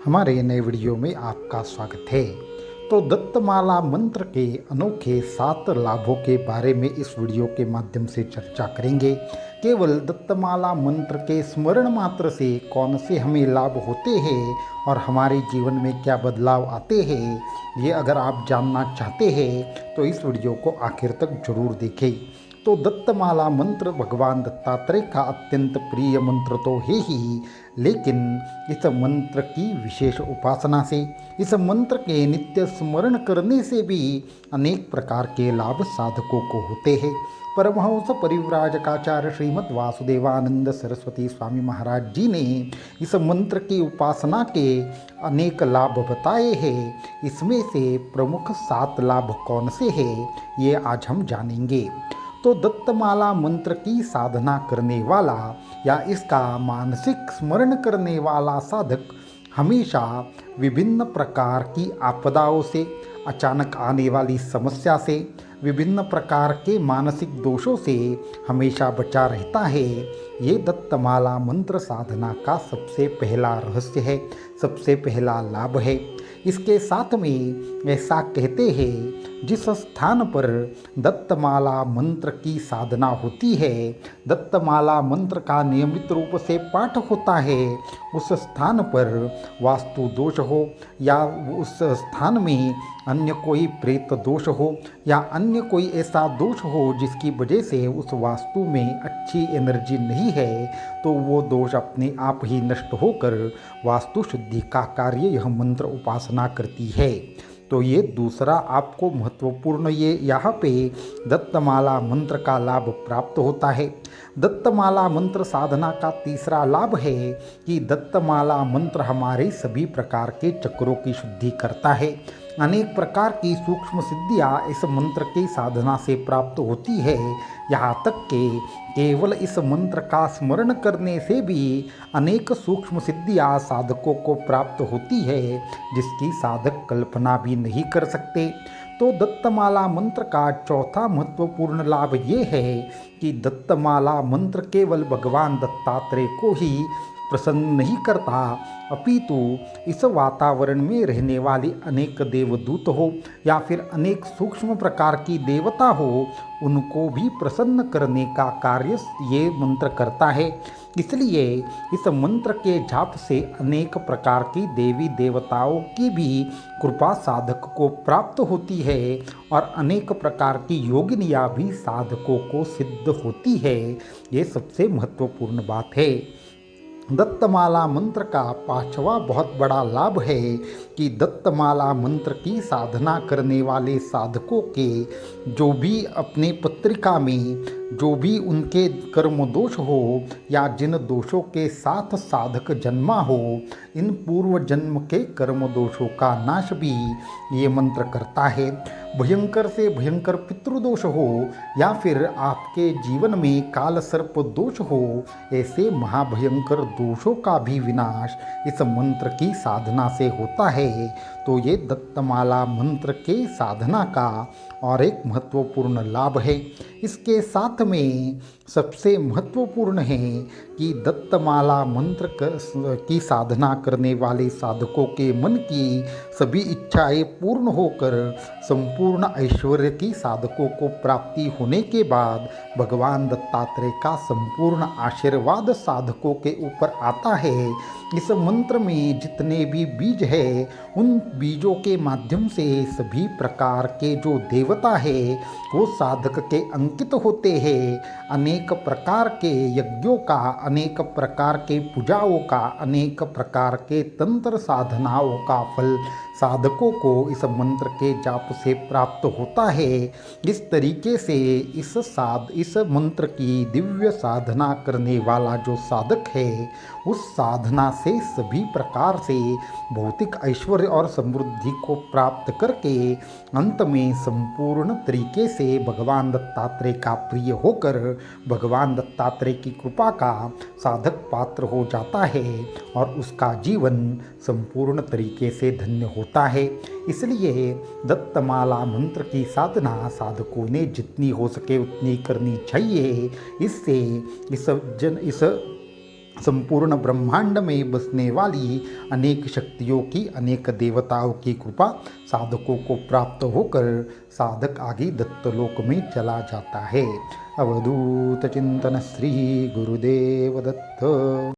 हमारे नए वीडियो में आपका स्वागत है। तो दत्तमाला मंत्र के अनोखे 7 लाभों के बारे में इस वीडियो के माध्यम से चर्चा करेंगे। केवल दत्तमाला मंत्र के स्मरण मात्र से कौन से हमें लाभ होते हैं और हमारे जीवन में क्या बदलाव आते हैं, ये अगर आप जानना चाहते हैं तो इस वीडियो को आखिर तक जरूर देखें। तो दत्तमाला मंत्र भगवान दत्तात्रेय का अत्यंत प्रिय मंत्र तो है ही, लेकिन इस मंत्र की विशेष उपासना से, इस मंत्र के नित्य स्मरण करने से भी अनेक प्रकार के लाभ साधकों को होते हैं। परमहंस परिव्राजकाचार्य श्रीमद् वासुदेवानंद सरस्वती स्वामी महाराज जी ने इस मंत्र की उपासना के अनेक लाभ बताए हैं। इसमें से प्रमुख 7 लाभ कौन से हैं, ये आज हम जानेंगे। तो दत्तमाला मंत्र की साधना करने वाला या इसका मानसिक स्मरण करने वाला साधक हमेशा विभिन्न प्रकार की आपदाओं से, अचानक आने वाली समस्या से, विभिन्न प्रकार के मानसिक दोषों से हमेशा बचा रहता है। ये दत्तमाला मंत्र साधना का सबसे पहला रहस्य है, सबसे पहला लाभ है। इसके साथ में ऐसा कहते हैं, जिस स्थान पर दत्तमाला मंत्र की साधना होती है, दत्तमाला मंत्र का नियमित रूप से पाठ होता है, उस स्थान पर वास्तु दोष हो या उस स्थान में अन्य कोई प्रेत दोष हो या अन्य कोई ऐसा दोष हो जिसकी वजह से उस वास्तु में अच्छी एनर्जी नहीं है, तो वो दोष अपने आप ही नष्ट होकर वास्तु शुद्धि का कार्य यह मंत्र उपासना करती है। तो ये दूसरा आपको महत्वपूर्ण ये यहाँ पे दत्तमाला मंत्र का लाभ प्राप्त होता है। दत्तमाला मंत्र साधना का तीसरा लाभ है कि दत्तमाला मंत्र हमारे सभी प्रकार के चक्रों की शुद्धि करता है। अनेक प्रकार की सूक्ष्म सिद्धियाँ इस मंत्र की साधना से प्राप्त होती है। यहाँ तक कि केवल इस मंत्र का स्मरण करने से भी अनेक सूक्ष्म सिद्धियाँ साधकों को प्राप्त होती है, जिसकी साधक कल्पना भी नहीं कर सकते। तो दत्तमाला मंत्र का चौथा महत्वपूर्ण लाभ ये है कि दत्तमाला मंत्र केवल भगवान दत्तात्रेय को ही प्रसन्न नहीं करता, अपितु इस वातावरण में रहने वाली अनेक देवदूत हो या फिर अनेक सूक्ष्म प्रकार की देवता हो, उनको भी प्रसन्न करने का कार्य ये मंत्र करता है। इसलिए इस मंत्र के जाप से अनेक प्रकार की देवी देवताओं की भी कृपा साधक को प्राप्त होती है और अनेक प्रकार की योगिनियाँ भी साधकों को सिद्ध होती है। ये सबसे महत्वपूर्ण बात है। दत्तमाला मंत्र का 5वां बहुत बड़ा लाभ है कि दत्तमाला मंत्र की साधना करने वाले साधकों के जो भी अपने पत्रिका में जो भी उनके कर्म दोष हो या जिन दोषों के साथ साधक जन्मा हो, इन पूर्व जन्म के कर्म दोषों का नाश भी ये मंत्र करता है। भयंकर से भयंकर पितृदोष हो या फिर आपके जीवन में काल सर्प दोष हो, ऐसे महाभयंकर दोषों का भी विनाश इस मंत्र की साधना से होता है। तो ये दत्तमाला मंत्र के साधना का और एक महत्वपूर्ण लाभ है। इसके साथ में सबसे महत्वपूर्ण है कि दत्तमाला मंत्र की साधना करने वाले साधकों के मन की सभी इच्छाएं पूर्ण होकर संपूर्ण ऐश्वर्य की साधकों को प्राप्ति होने के बाद भगवान दत्तात्रेय का संपूर्ण आशीर्वाद साधकों के ऊपर आता है। इस मंत्र में जितने भी बीज है, उन बीजों के माध्यम से सभी प्रकार के जो देवता है वो साधक के अंकित होते हैं। अनेक प्रकार के यज्ञों का, अनेक प्रकार के पूजाओं का, अनेक प्रकार के तंत्र साधनाओं का फल साधकों को इस मंत्र के जाप से प्राप्त होता है। इस तरीके से इस मंत्र की दिव्य साधना करने वाला जो साधक है, उस साधना से सभी प्रकार से भौतिक ऐश्वर्य और समृद्धि को प्राप्त करके अंत में संपूर्ण तरीके से भगवान दत्तात्रेय का प्रिय होकर भगवान दत्तात्रेय की कृपा का साधक पात्र हो जाता है और उसका जीवन संपूर्ण तरीके से धन्य होता है। इसलिए दत्तमाला मंत्र की साधना साधकों ने जितनी हो सके उतनी करनी चाहिए। इससे इस संपूर्ण ब्रह्मांड में बसने वाली अनेक शक्तियों की, अनेक देवताओं की कृपा साधकों को प्राप्त होकर साधक आगे दत्तलोक में चला जाता है। अवधूत चिंतन श्री गुरुदेव दत्त।